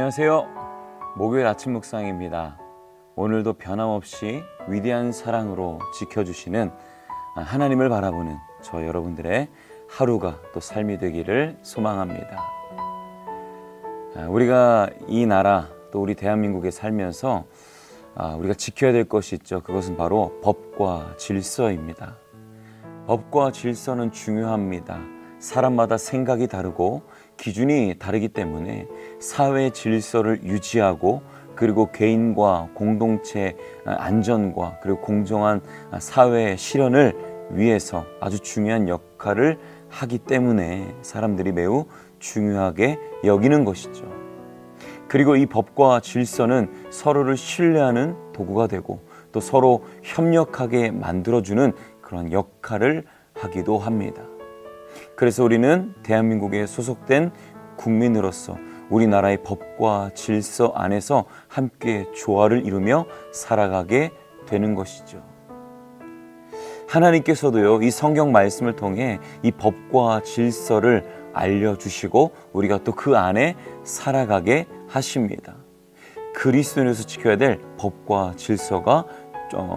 안녕하세요. 목요일 아침 묵상입니다. 오늘도 변함없이 위대한 사랑으로 지켜주시는 하나님을 바라보는 저 여러분들의 하루가 또 삶이 되기를 소망합니다. 우리가 이 나라 또 우리 대한민국에 살면서 우리가 지켜야 될 것이 있죠. 그것은 바로 법과 질서입니다. 법과 질서는 중요합니다. 사람마다 생각이 다르고 기준이 다르기 때문에 사회 질서를 유지하고 그리고 개인과 공동체 안전과 그리고 공정한 사회 실현을 위해서 아주 중요한 역할을 하기 때문에 사람들이 매우 중요하게 여기는 것이죠. 그리고 이 법과 질서는 서로를 신뢰하는 도구가 되고 또 서로 협력하게 만들어주는 그런 역할을 하기도 합니다. 그래서 우리는 대한민국에 소속된 국민으로서 우리나라의 법과 질서 안에서 함께 조화를 이루며 살아가게 되는 것이죠. 하나님께서도요, 이 성경 말씀을 통해 이 법과 질서를 알려주시고 우리가 또 그 안에 살아가게 하십니다. 그리스도인으로서 지켜야 될 법과 질서가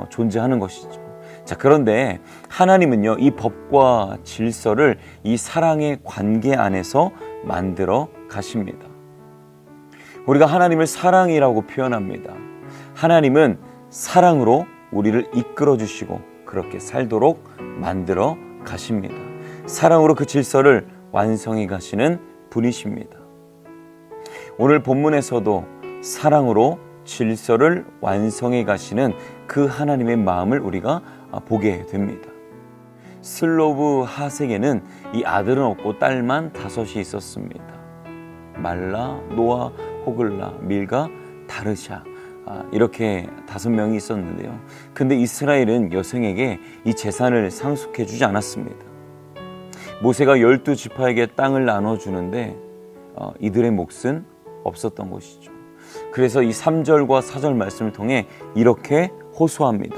존재하는 것이죠. 자, 그런데 하나님은요, 이 법과 질서를 이 사랑의 관계 안에서 만들어 가십니다. 우리가 하나님을 사랑이라고 표현합니다. 하나님은 사랑으로 우리를 이끌어 주시고 그렇게 살도록 만들어 가십니다. 사랑으로 그 질서를 완성해 가시는 분이십니다. 오늘 본문에서도 사랑으로 질서를 완성해 가시는 그 하나님의 마음을 우리가 보게 됩니다. 슬로브 하색에는 이 아들은 없고 딸만 5이 있었습니다. 말라, 노아, 호글라, 밀가, 다르샤, 이렇게 5명이 있었는데요. 근데 이스라엘은 여성에게 이 재산을 상속해 주지 않았습니다. 모세가 12지파에게 땅을 나눠주는데 이들의 몫은 없었던 것이죠. 그래서 이 3절과 4절 말씀을 통해 이렇게 호소합니다.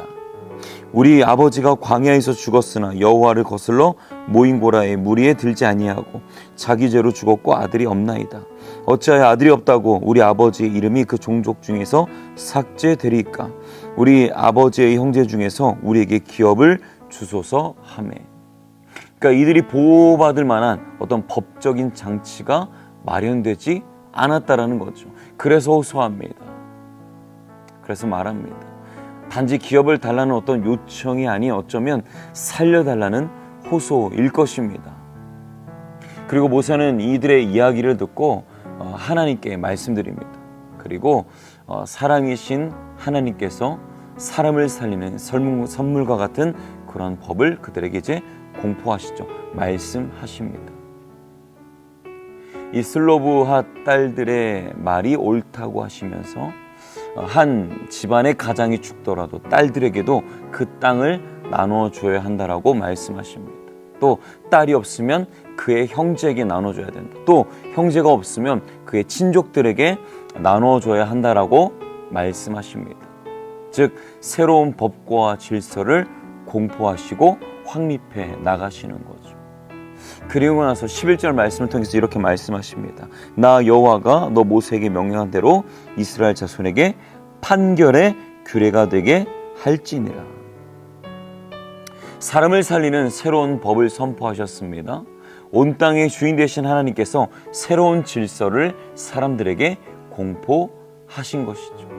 우리 아버지가 광야에서 죽었으나 여호와를 거슬러 모인 고라에 무리에 들지 아니하고 자기 죄로 죽었고 아들이 없나이다. 어찌하여 아들이 없다고 우리 아버지의 이름이 그 종족 중에서 삭제되리까? 우리 아버지의 형제 중에서 우리에게 기업을 주소서 하매. 그러니까 이들이 보호받을 만한 어떤 법적인 장치가 마련되지 않았다라는 거죠. 그래서 호소합니다. 그래서 말합니다. 단지 기업을 달라는 어떤 요청이 아닌 어쩌면 살려달라는 호소일 것입니다. 그리고 모세는 이들의 이야기를 듣고 하나님께 말씀드립니다. 그리고 사랑이신 하나님께서 사람을 살리는 선물과 같은 그런 법을 그들에게 이제 공포하시죠. 말씀하십니다. 이 슬로브하 딸들의 말이 옳다고 하시면서 한 집안의 가장이 죽더라도 딸들에게도 그 땅을 나눠줘야 한다라고 말씀하십니다. 또 딸이 없으면 그의 형제에게 나눠줘야 된다. 또 형제가 없으면 그의 친족들에게 나눠줘야 한다라고 말씀하십니다. 즉 새로운 법과 질서를 공포하시고 확립해 나가시는 거죠. 그리고 나서 11절 말씀을 통해서 이렇게 말씀하십니다. 나 여호와가 너 모세에게 명령한 대로 이스라엘 자손에게 판결의 규례가 되게 할지니라. 사람을 살리는 새로운 법을 선포하셨습니다. 온 땅의 주인 되신 하나님께서 새로운 질서를 사람들에게 공포하신 것이죠.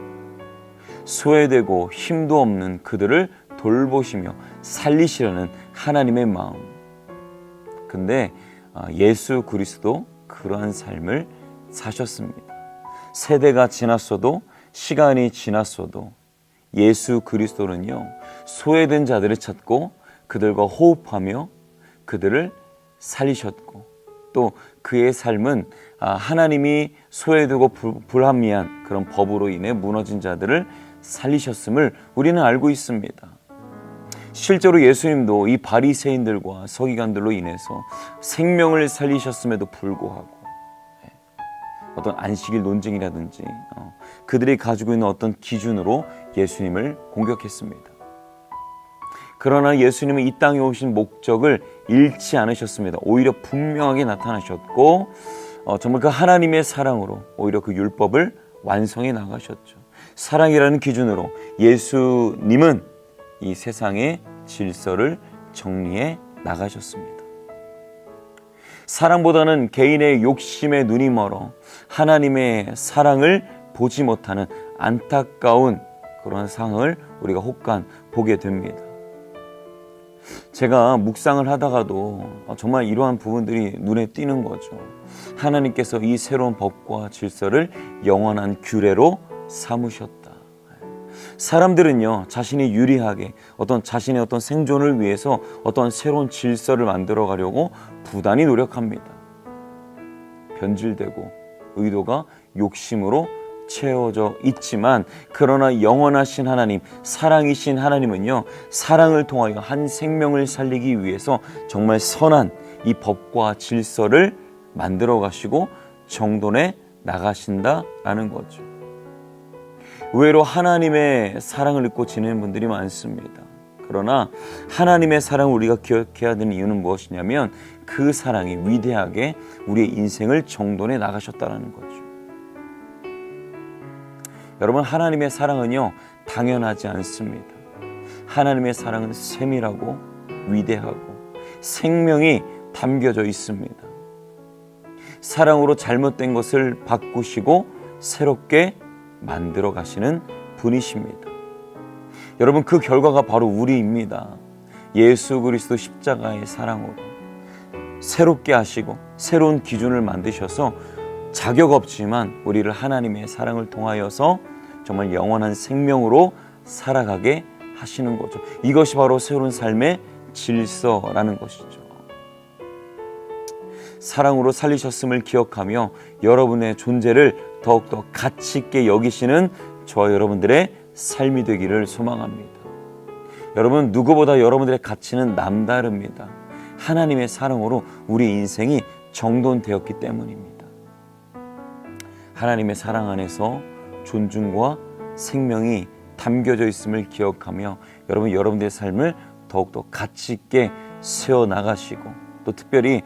소외되고 힘도 없는 그들을 돌보시며 살리시려는 하나님의 마음. 근데 예수 그리스도 그러한 삶을 사셨습니다. 세대가 지났어도 시간이 지났어도 예수 그리스도는요, 소외된 자들을 찾고 그들과 호흡하며 그들을 살리셨고 또 그의 삶은 하나님이 소외되고 불합리한 그런 법으로 인해 무너진 자들을 살리셨음을 우리는 알고 있습니다. 실제로 예수님도 이 바리새인들과 서기관들로 인해서 생명을 살리셨음에도 불구하고 어떤 안식일 논쟁이라든지 그들이 가지고 있는 어떤 기준으로 예수님을 공격했습니다. 그러나 예수님은 이 땅에 오신 목적을 잃지 않으셨습니다. 오히려 분명하게 나타나셨고 정말 그 하나님의 사랑으로 오히려 그 율법을 완성해 나가셨죠. 사랑이라는 기준으로 예수님은 이 세상의 질서를 정리해 나가셨습니다. 사랑보다는 개인의 욕심에 눈이 멀어 하나님의 사랑을 보지 못하는 안타까운 그런 상을 우리가 혹간 보게 됩니다. 제가 묵상을 하다가도 정말 이러한 부분들이 눈에 띄는 거죠. 하나님께서 이 새로운 법과 질서를 영원한 규례로 삼으셨다. 사람들은요, 자신이 유리하게 자신의 어떤 생존을 위해서 어떤 새로운 질서를 만들어 가려고 부단히 노력합니다. 변질되고 의도가 욕심으로 채워져 있지만, 그러나 영원하신 하나님, 사랑이신 하나님은요, 사랑을 통하여 한 생명을 살리기 위해서 정말 선한 이 법과 질서를 만들어 가시고 정돈해 나가신다라는 거죠. 의외로 하나님의 사랑을 잊고 지내는 분들이 많습니다. 그러나 하나님의 사랑을 우리가 기억해야 되는 이유는 무엇이냐면, 그 사랑이 위대하게 우리의 인생을 정돈해 나가셨다는 거죠. 여러분, 하나님의 사랑은요, 당연하지 않습니다. 하나님의 사랑은 세밀하고 위대하고 생명이 담겨져 있습니다. 사랑으로 잘못된 것을 바꾸시고 새롭게 만들어 가시는 분이십니다. 여러분, 그 결과가 바로 우리입니다. 예수 그리스도 십자가의 사랑으로 새롭게 하시고 새로운 기준을 만드셔서 자격 없지만 우리를 하나님의 사랑을 통하여서 정말 영원한 생명으로 살아가게 하시는 거죠. 이것이 바로 새로운 삶의 질서라는 것이죠. 사랑으로 살리셨음을 기억하며 여러분의 존재를 더욱더 가치 있게 여기시는 저와 여러분들의 삶이 되기를 소망합니다. 여러분, 누구보다 여러분들의 가치는 남다릅니다. 하나님의 사랑으로 우리 인생이 정돈되었기 때문입니다. 하나님의 사랑 안에서 존중과 생명이 담겨져 있음을 기억하며 여러분들의 삶을 더욱더 가치 있게 세워나가시고, 또 특별히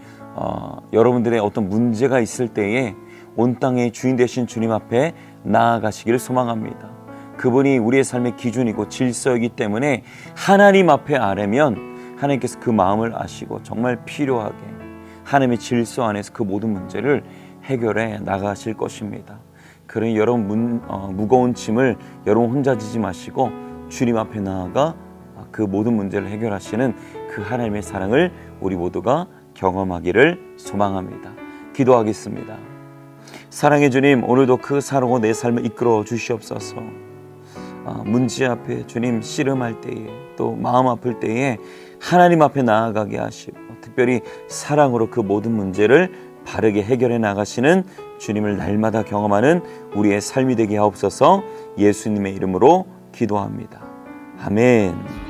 여러분들의 어떤 문제가 있을 때에 온 땅의 주인 되신 주님 앞에 나아가시기를 소망합니다. 그분이 우리의 삶의 기준이고 질서이기 때문에 하나님 앞에 아뢰면 하나님께서 그 마음을 아시고 정말 필요하게 하나님의 질서 안에서 그 모든 문제를 해결해 나가실 것입니다. 그러니 여러분 무거운 짐을 여러분 혼자 지지 마시고 주님 앞에 나아가 그 모든 문제를 해결하시는 그 하나님의 사랑을 우리 모두가 경험하기를 소망합니다. 기도하겠습니다. 사랑의 주님, 오늘도 그 사랑으로 내 삶을 이끌어 주시옵소서. 문제 앞에 주님 씨름할 때에, 또 마음 아플 때에 하나님 앞에 나아가게 하시고, 특별히 사랑으로 그 모든 문제를 바르게 해결해 나가시는 주님을 날마다 경험하는 우리의 삶이 되게 하옵소서. 예수님의 이름으로 기도합니다. 아멘.